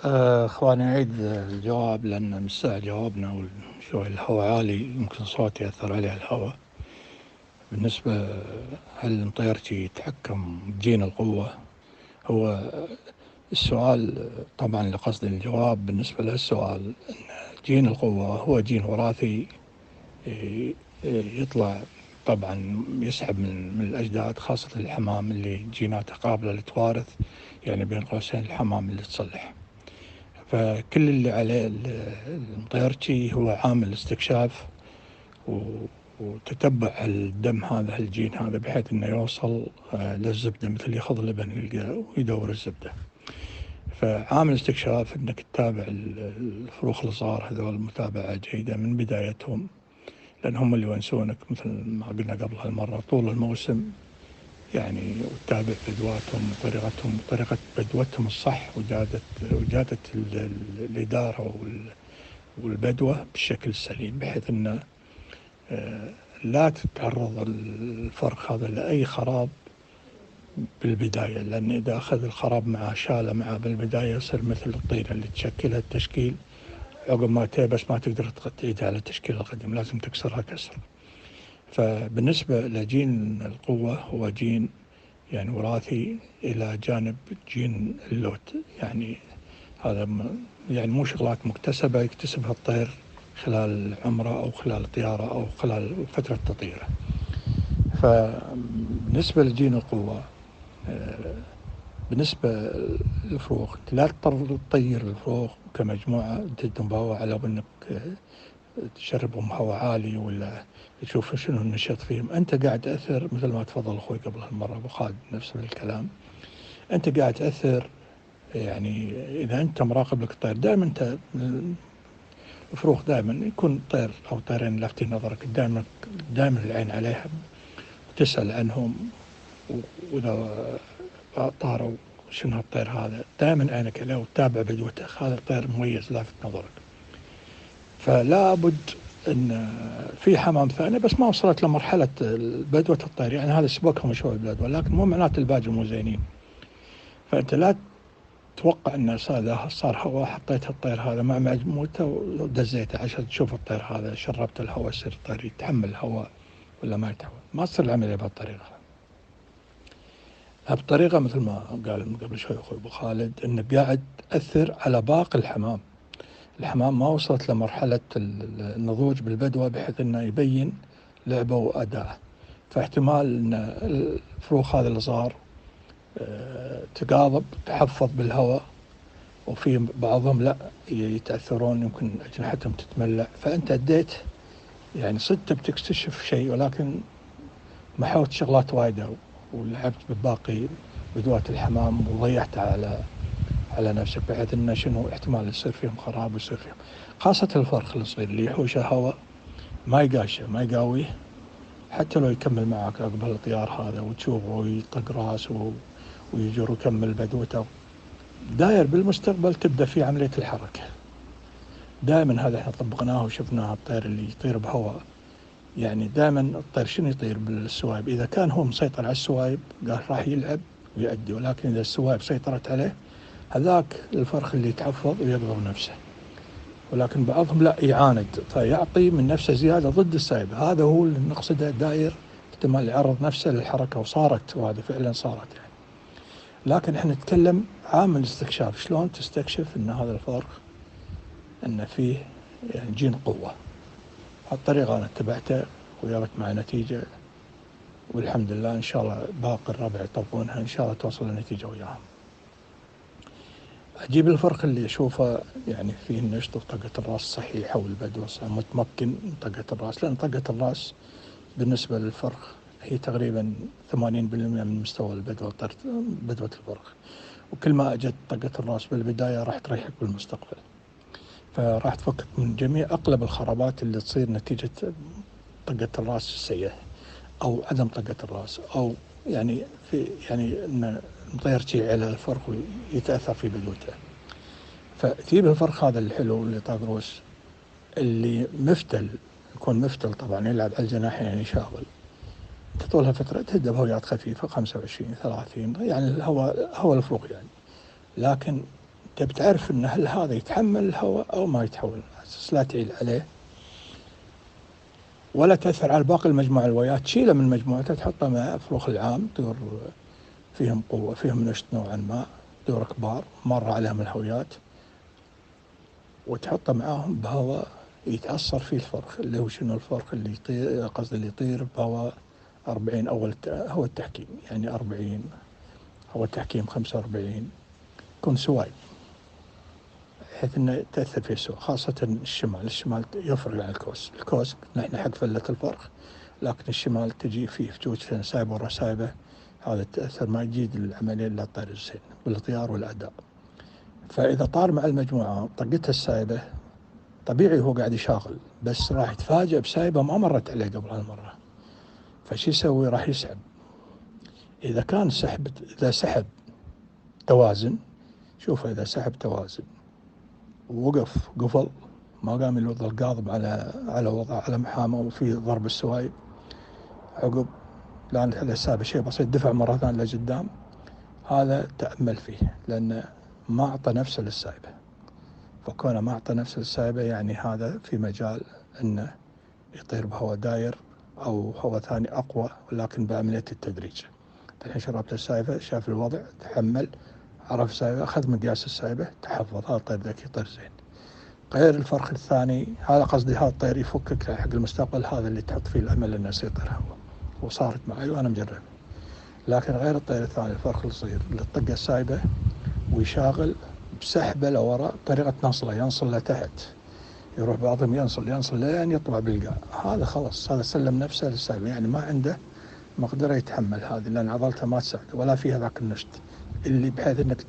اخواني اعيد الجواب لان من ساعة جاوبنا وشوي الهواء عالي يمكن صوتي ياثر عليه الهواء. بالنسبة هل مطيرتي يتحكم بجين القوة؟ هو السؤال طبعا لقصد الجواب بالنسبة للسؤال ان جين القوة هو جين وراثي. إيه، يطلع طبعا يسحب من الأجداد، خاصة الحمام اللي جيناته قابلة للتوارث، يعني بين قوسين الحمام اللي تصلح. فكل اللي عليه المطيرشي هو عامل استكشاف وتتبع الدم هذا الجين هذا بحيث انه يوصل للزبدة، مثل ياخذ لبن يلقى ويدور الزبدة. فعامل استكشاف انك تتابع الفروخ الصغار هذول متابعة جيدة من بدايتهم، لأن هم اللي يونسونك مثل ما قلنا قبل هالمرة طول الموسم، يعني وتتابع بدواتهم وطريقة بدوتهم الصح، وجادة الإدارة والبدوة بالشكل السليم، بحيث أن لا تتعرض الفرخ هذا لأي خراب بالبداية، لأن إذا أخذ الخراب معه شاله معه بالبداية يصير مثل الطينة اللي تشكلها التشكيل، عقب ما بس ما تقدر تعيدها على التشكيل القديم، لازم تكسرها كسر. فبالنسبة لجين القوة هو جين يعني وراثي إلى جانب جين اللوت، يعني هذا يعني مو شغلات مكتسبة يكتسبها الطير خلال عمره أو خلال الطيارة أو خلال فترة تطيره. فبالنسبة لجين القوة، بالنسبة للفروخ لا تضطر تطير الفروخ كمجموعة تنباوع على أنك تشربهم هواء عالي ولا تشوف شنو النشاط فيهم. أنت قاعد تأثر مثل ما تفضل أخوي قبل هالمرة أبو خالد نفس الكلام، أنت قاعد تأثر. يعني إذا أنت مراقب لك الطير دائما، أنت الفروخ دائما يكون طير أو طيرين لافتين نظرك، دائما العين عليها وتسأل عنهم، وإذا طاروا شنو هالطير هذا دائما عينك عليه وتتابع بدوته، هذا الطير مميز لافت نظرك. فلا بد ان في حمام ثاني بس ما وصلت لمرحله بدوه الطير، يعني هذا سبقهم شوي البدوه، لكن مو معناته الباقي مو زينين. فانت لا تتوقع انه صار هواء حطيت الطير هذا مع مجموعته ودزيته عشان تشوف الطير هذا شربت الهواء يصير الطير يتحمل الهواء ولا ما يتحمل. ما تصير العمليه بهالطريقه. بطريقه مثل ما قال قبل شوي اخوي ابو خالد، انك قاعد تاثر على باقي الحمام. الحمام ما وصلت لمرحلة النضوج بالبدوة بحيث أنه يبين لعبه وأداءه، فاحتمال أن الفروخ هذا الصغار تقاضب تحفظ بالهواء، وفي بعضهم لا يتأثرون يمكن أجنحتهم تتملع. فأنت أديت يعني صدت بتكتشف شيء، ولكن محوت شغلات وايدة ولعبت بباقي بدوات الحمام وضيعتها على نفسك، بحيث انه شنو احتمال يصير فيهم خراب ويصير فيهم، خاصة الفرخ الصغير اللي يحوشه هواء ما يقاشه ما يقاويه، حتى لو يكمل معك عقب الطيار هذا وتشوفه ويطق راس ويجر ويكمل بدوته داير بالمستقبل، تبدأ في عملية الحركة. دائما هذا احنا طبقناه وشفناه. الطير اللي يطير بهواء يعني دائما الطير شنو يطير بالسوايب، إذا كان هو مسيطر على السوايب قال راح يلعب ويؤدي، ولكن إذا السوايب سيطرت عليه هذاك الفرخ اللي يتحفظ ويقضب نفسه. ولكن بعضهم لا يعاند فيعطي من نفسه زيادة ضد السايب، هذا هو اللي نقصده داير احتمال يعرض نفسه للحركة، وصارت وهذا فعلا صارت يعني. لكن احنا نتكلم عامل استكشاف، شلون تستكشف ان هذا الفرخ ان فيه يعني جين قوة. هالطريقة انا اتبعتها وجابت معي نتيجة، والحمد لله ان شاء الله باقي الربع يطبقونها ان شاء الله توصل لنتيجة وياهم. أجيب الفرخ اللي أشوفه يعني فيه النشط وطاقة الرأس صحيحة والبدوة متمكن من طاقة الرأس، لأن طاقة الرأس بالنسبة للفرخ هي تقريبا 80% من مستوى البدوة، بدوة الفرخ. وكل ما أجت طاقة الرأس بالبداية راح تريحك بالمستقبل، فراح تفكك من جميع أغلب الخرابات اللي تصير نتيجة طاقة الرأس السيئة أو عدم طاقة الرأس، أو يعني يعني أن نطير شيء على الفرخ ويتأثر في بدوته. فتجيب الفرخ هذا الحلو اللي طاق روس اللي مفتل، يكون مفتل طبعا يلعب على الجناحين يعني شاغل، تطولها فترة تهدى بهويات خفيفة 25 30 يعني الهواء الفروق يعني، لكن تبي تعرف إن هل هذا يتحمل الهواء أو ما يتحمل، أساس لا تعيل عليه ولا تأثر على باقي المجموعة الوياه. تشيله من مجموعته تحطه مع فروخ العام، دور فيهم قوة، فيهم نشط نوعا ما، دور كبار مر عليهم الهويات، وتحطه معاهم بهواء يتأثر فيه الفرخ، اللي هو شنو الفرخ اللي يطير، قصدي اللي يطير بهواء 40 أول هو التحكيم، يعني 40 هو التحكيم 45 يكون سواي، بحيث انه تأثر فيه سواء، خاصة الشمال يفرق عن الكوس نحن حق فلة الفرخ، لكن الشمال تجي فيه فتوش سايبة ورا سايبة، هذا التأثر ما يجيد العملية إلا الطير الزين بالاطيار والأداء. فإذا طار مع المجموعة طقتها السايبة، طبيعي هو قاعد يشاغل، بس راح يتفاجأ بسايبة ما مرت عليه قبل هالمرة، فشي يسوي؟ راح يسحب. إذا سحب توازن، شوفه إذا سحب توازن ووقف قفل، ما قام يظل قاضب على وضع على محامه وفي ضرب السوايب، عقب لأن السابق شيء بسيط دفع مرة ثانية لقدام، هذا تأمل فيه، لأنه ما أعطى نفسه للسايبة، فكونه ما أعطى نفسه للسايبة يعني هذا في مجال أنه يطير بهواء داير أو هواء ثاني أقوى، ولكن بعملية التدريج. الحين شربت السايبة، شاف الوضع، تحمل، عرف السايبة، أخذ مقياس السايبة، تحفظ، هذا الطير ذكي، طير زين. غير الفرخ الثاني، هذا قصدي هذا الطير يفكك حق المستقبل، هذا اللي تحط فيه الأمل أنه يصير هوا، وصارت معي وأنا مجرب. لكن غير الطير الثاني، الفرخ الصغير اللي تطقه السايبة ويشاغل بسحبه لورا بطريقة نصله، ينصل لتحت، يروح بعضهم ينصل لين يطلع بالقاع، هذا خلاص، هذا سلم نفسه للسايبة، يعني ما عنده مقدرة يتحمل هذه، لأن عضلته ما تساعد ولا فيها ذاك النشط اللي بحيث أنك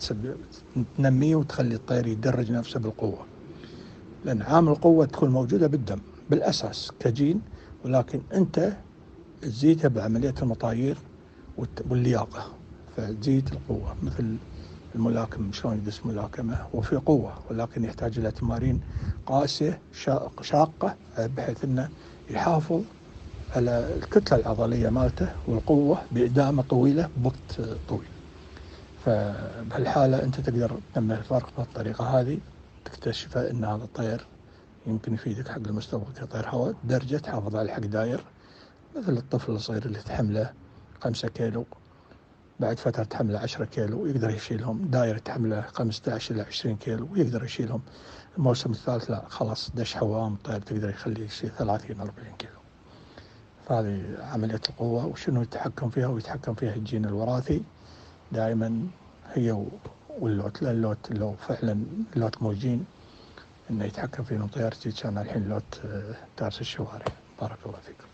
تنميه وتخلي الطير يدرج نفسه بالقوة. لأن عامل القوة تكون موجودة بالدم بالأساس كجين، ولكن أنت تزيدها بعملية المطايير واللياقة، فتزيد القوة. مثل الملاكم شلون يدس ملاكمة وفي قوة، ولكن يحتاج إلى تمارين قاسية شاقة، بحيث أنه يحافظ على الكتلة العضلية مالته والقوة بإدامة طويلة بوقت طويل. فبهالحالة أنت تقدر تنمي الفرق بهالطريقة هذه، تكتشف أن هذا الطير يمكن يفيدك حق المستقبل كطير هواء، درجة تحافظ على الحق داير، مثل الطفل الصغير اللي تحمله 5 كيلو، بعد فترة تحمله 10 كيلو ويقدر يشيلهم، داير تحمله 15 إلى 20 كيلو ويقدر يشيلهم. الموسم الثالث لا، خلاص دش هوام الطير تقدر يخليه يشيل 30-40 كيلو. فهذه عملية القوة، وشنو يتحكم فيها؟ ويتحكم فيها الجين الوراثي دائما، هي واللوت. لا اللوت لو فعلا اللوت مو جين انه يتحكم في طيارتي، كان الحين لوت تارس الشوارع. بارك الله فيكم.